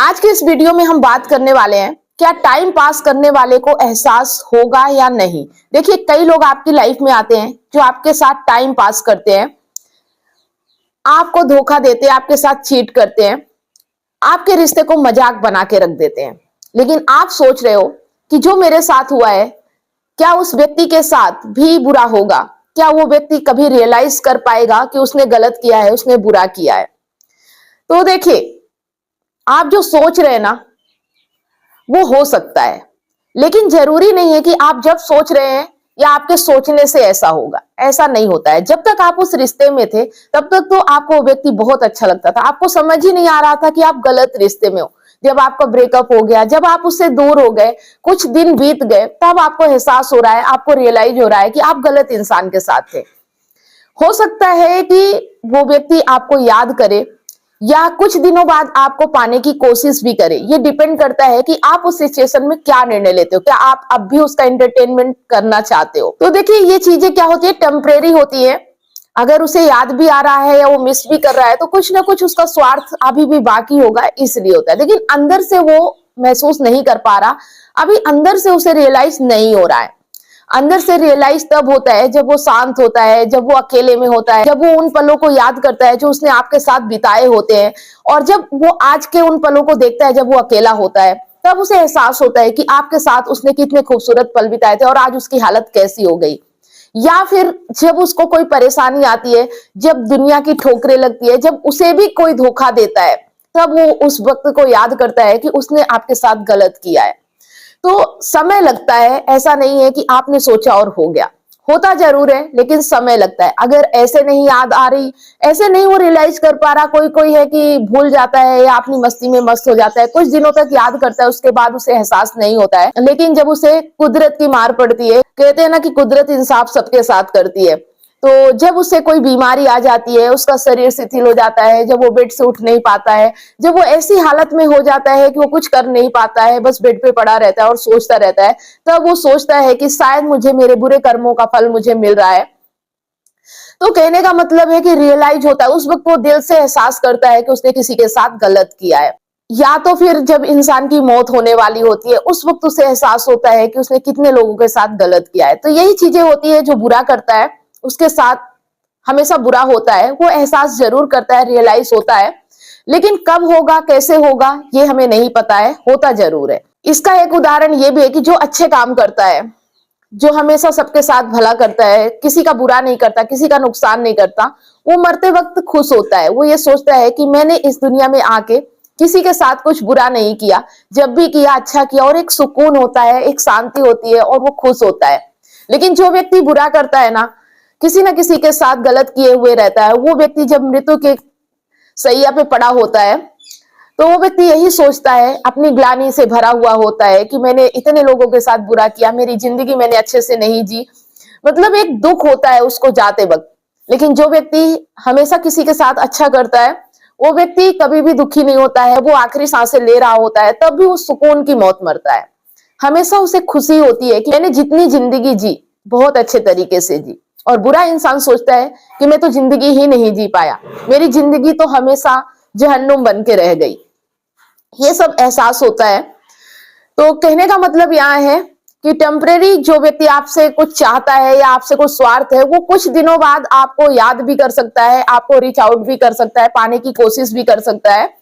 आज के इस वीडियो में हम बात करने वाले हैं, क्या टाइम पास करने वाले को एहसास होगा या नहीं। देखिए, कई लोग आपकी लाइफ में आते हैं जो आपके साथ टाइम पास करते हैं, आपको धोखा देते हैं, आपके साथ चीट करते हैं, आपके रिश्ते को मजाक बना के रख देते हैं। लेकिन आप सोच रहे हो कि जो मेरे साथ हुआ है, क्या उस व्यक्ति के साथ भी बुरा होगा? क्या वो व्यक्ति कभी रियलाइज कर पाएगा कि उसने गलत किया है, उसने बुरा किया है? तो देखिए, आप जो सोच रहे हैं ना, वो हो सकता है, लेकिन जरूरी नहीं है कि आप जब सोच रहे हैं या आपके सोचने से ऐसा होगा। ऐसा नहीं होता है। जब तक आप उस रिश्ते में थे, तब तक तो आपको वो व्यक्ति बहुत अच्छा लगता था, आपको समझ ही नहीं आ रहा था कि आप गलत रिश्ते में हो। जब आपका ब्रेकअप हो गया, जब आप उससे दूर हो गए, कुछ दिन बीत गए, तब आपको एहसास हो रहा है, आपको रियलाइज हो रहा है कि आप गलत इंसान के साथ थे। हो सकता है कि वो व्यक्ति आपको याद करे या कुछ दिनों बाद आपको पाने की कोशिश भी करे। ये डिपेंड करता है कि आप उस सिचुएशन में क्या निर्णय लेते हो। क्या आप अब भी उसका एंटरटेनमेंट करना चाहते हो? तो देखिए, ये चीजें क्या होती है, टेम्परेरी होती है। अगर उसे याद भी आ रहा है या वो मिस भी कर रहा है, तो कुछ ना कुछ उसका स्वार्थ अभी भी बाकी होगा, इसलिए होता है। लेकिन अंदर से वो महसूस नहीं कर पा रहा, अभी अंदर से उसे रियलाइज नहीं हो रहा है। अंदर से रियलाइज तब होता है जब वो शांत होता है, जब वो अकेले में होता है, जब वो उन पलों को याद करता है जो उसने आपके साथ बिताए होते हैं, और जब वो आज के उन पलों को देखता है जब वो अकेला होता है, तब उसे एहसास होता है कि आपके साथ उसने कितने खूबसूरत पल बिताए थे और आज उसकी हालत कैसी हो गई। या फिर जब उसको कोई परेशानी आती है, जब दुनिया की ठोकरें लगती है, जब उसे भी कोई धोखा देता है, तब वो उस वक्त को याद करता है कि उसने आपके साथ गलत किया है। तो समय लगता है, ऐसा नहीं है कि आपने सोचा और हो गया। होता जरूर है, लेकिन समय लगता है। अगर ऐसे नहीं याद आ रही, ऐसे नहीं वो रियलाइज कर पा रहा, कोई है कि भूल जाता है या अपनी मस्ती में मस्त हो जाता है, कुछ दिनों तक याद करता है, उसके बाद उसे एहसास नहीं होता है। लेकिन जब उसे कुदरत की मार पड़ती है, कहते हैं ना कि कुदरत इंसाफ सबके साथ करती है, तो जब उसे कोई बीमारी आ जाती है, उसका शरीर शिथिल हो जाता है, जब वो बेड से उठ नहीं पाता है, जब वो ऐसी हालत में हो जाता है कि वो कुछ कर नहीं पाता है, बस बेड पे पड़ा रहता है और सोचता रहता है, तब वो सोचता है कि शायद मुझे मेरे बुरे कर्मों का फल मुझे मिल रहा है। तो कहने का मतलब है कि रियलाइज होता है, उस वक्त वो दिल से एहसास करता है कि उसने किसी के साथ गलत किया है। या तो फिर जब इंसान की मौत होने वाली होती है, उस वक्त उसे एहसास होता है कि उसने कितने लोगों के साथ गलत किया है। तो यही चीजें होती है, जो बुरा करता है उसके साथ हमेशा बुरा होता है। वो एहसास जरूर करता है, रियलाइज होता है, लेकिन कब होगा, कैसे होगा, ये हमें नहीं पता है। होता जरूर है। इसका एक उदाहरण ये भी है कि जो अच्छे काम करता है, जो हमेशा सबके साथ भला करता है, किसी का बुरा नहीं करता, किसी का नुकसान नहीं करता, वो मरते वक्त खुश होता है। वो ये सोचता है कि मैंने इस दुनिया में आके किसी के साथ कुछ बुरा नहीं किया, जब भी किया अच्छा किया, और एक सुकून होता है, एक शांति होती है और वो खुश होता है। लेकिन जो व्यक्ति बुरा करता है ना, किसी न किसी के साथ गलत किए हुए रहता है, वो व्यक्ति जब मृत्यु के सैया पे पड़ा होता है, तो वो व्यक्ति यही सोचता है, अपनी ग्लानि से भरा हुआ होता है कि मैंने इतने लोगों के साथ बुरा किया, मेरी जिंदगी मैंने अच्छे से नहीं जी। मतलब एक दुख होता है उसको जाते वक्त। लेकिन जो व्यक्ति हमेशा किसी के साथ अच्छा करता है, वो व्यक्ति कभी भी दुखी नहीं होता है। वो आखिरी सांसें ले रहा होता है, तब भी वो सुकून की मौत मरता है। हमेशा उसे खुशी होती है कि मैंने जितनी जिंदगी जी, बहुत अच्छे तरीके से जी। और बुरा इंसान सोचता है कि मैं तो जिंदगी ही नहीं जी पाया, मेरी जिंदगी तो हमेशा जहन्नुम बन के रह गई। ये सब एहसास होता है। तो कहने का मतलब यहाँ है कि टेम्परेरी जो व्यक्ति आपसे कुछ चाहता है या आपसे कुछ स्वार्थ है, वो कुछ दिनों बाद आपको याद भी कर सकता है, आपको रीच आउट भी कर सकता है, पाने की कोशिश भी कर सकता है।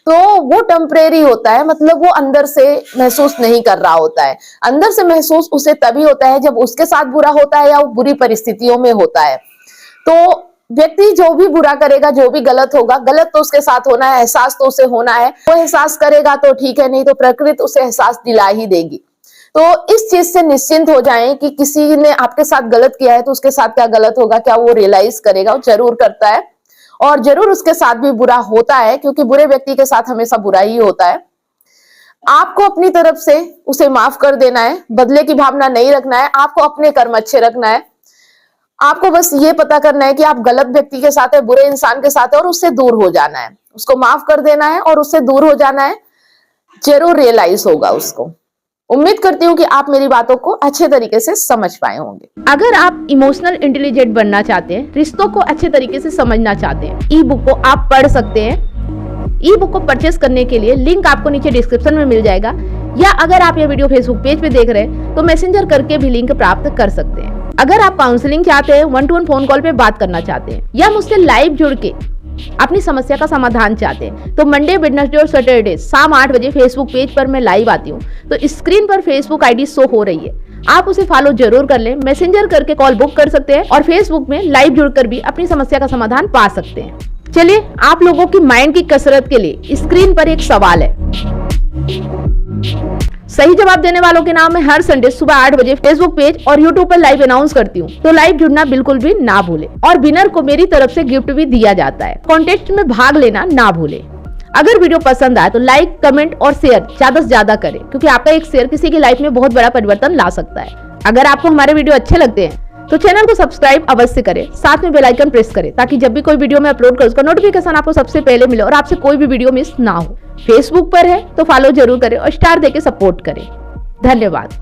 तो वो टेम्परेरी होता है, मतलब वो अंदर से महसूस नहीं कर रहा होता है। अंदर से महसूस उसे तभी होता है जब उसके साथ बुरा होता है या वो बुरी परिस्थितियों में होता है। तो व्यक्ति जो भी बुरा करेगा, जो भी गलत होगा, गलत तो उसके साथ होना है, एहसास तो उसे होना है। वो एहसास करेगा तो ठीक है, नहीं तो प्रकृति उसे एहसास दिला ही देगी। तो इस चीज से निश्चिंत हो जाएं कि किसी ने आपके साथ गलत किया है तो उसके साथ क्या गलत होगा, क्या वो रियलाइज करेगा? वो जरूर करता है, और जरूर उसके साथ भी बुरा होता है, क्योंकि बुरे व्यक्ति के साथ हमेशा बुरा ही होता है। आपको अपनी तरफ से उसे माफ कर देना है, बदले की भावना नहीं रखना है, आपको अपने कर्म अच्छे रखना है। आपको बस ये पता करना है कि आप गलत व्यक्ति के साथ है, बुरे इंसान के साथ है, और उससे दूर हो जाना है, उसको माफ कर देना है और उससे दूर हो जाना है। जरूर रियलाइज होगा उसको। उम्मीद करती हूँ कि आप मेरी बातों को अच्छे तरीके से समझ पाए होंगे। अगर आप इमोशनल इंटेलिजेंट बनना चाहते हैं, रिश्तों को अच्छे तरीके से समझना चाहते हैं, ई बुक को आप पढ़ सकते हैं। ई बुक को परचेस करने के लिए लिंक आपको नीचे डिस्क्रिप्शन में मिल जाएगा, या अगर आप ये वीडियो फेसबुक पेज पे देख रहे हैं तो मैसेंजर करके भी लिंक प्राप्त कर सकते हैं। अगर आप काउंसलिंग चाहते हैं, 1-to-1 फोन कॉल पे बात करना चाहते हैं, या मुझसे लाइव जुड़ के अपनी समस्या का समाधान चाहते हैं, तो मंडे, वेडनेसडे और सैटरडे शाम 8 बजे फेसबुक पेज पर मैं लाइव आती हूँ। तो स्क्रीन पर फेसबुक आईडी शो हो रही है, आप उसे फॉलो जरूर कर लें। मैसेंजर करके कॉल बुक कर सकते हैं और फेसबुक में लाइव जुड़कर भी अपनी समस्या का समाधान पा सकते हैं। चलिए, आप लोगों की माइंड की कसरत के लिए स्क्रीन पर एक सवाल है। सही जवाब देने वालों के नाम मैं हर संडे सुबह 8 बजे फेसबुक पेज और यूट्यूब पर लाइव अनाउंस करती हूँ, तो लाइव जुड़ना बिल्कुल भी ना भूले। और विनर को मेरी तरफ से गिफ्ट भी दिया जाता है। कॉन्टेस्ट में भाग लेना ना भूले। अगर वीडियो पसंद आए तो लाइक, कमेंट और शेयर ज्यादा से ज्यादा करें, क्योंकि आपका एक शेयर किसी की लाइफ में बहुत बड़ा परिवर्तन ला सकता है। अगर आपको हमारे वीडियो अच्छे लगते हैं तो चैनल को सब्सक्राइब अवश्य करें, साथ में बेल आइकन प्रेस करें, ताकि जब भी कोई वीडियो मैं अपलोड करूं उसका नोटिफिकेशन आपको सबसे पहले मिले और आपसे कोई भी वीडियो मिस ना हो। फेसबुक पर है तो फॉलो जरूर करें और स्टार देके सपोर्ट करें। धन्यवाद।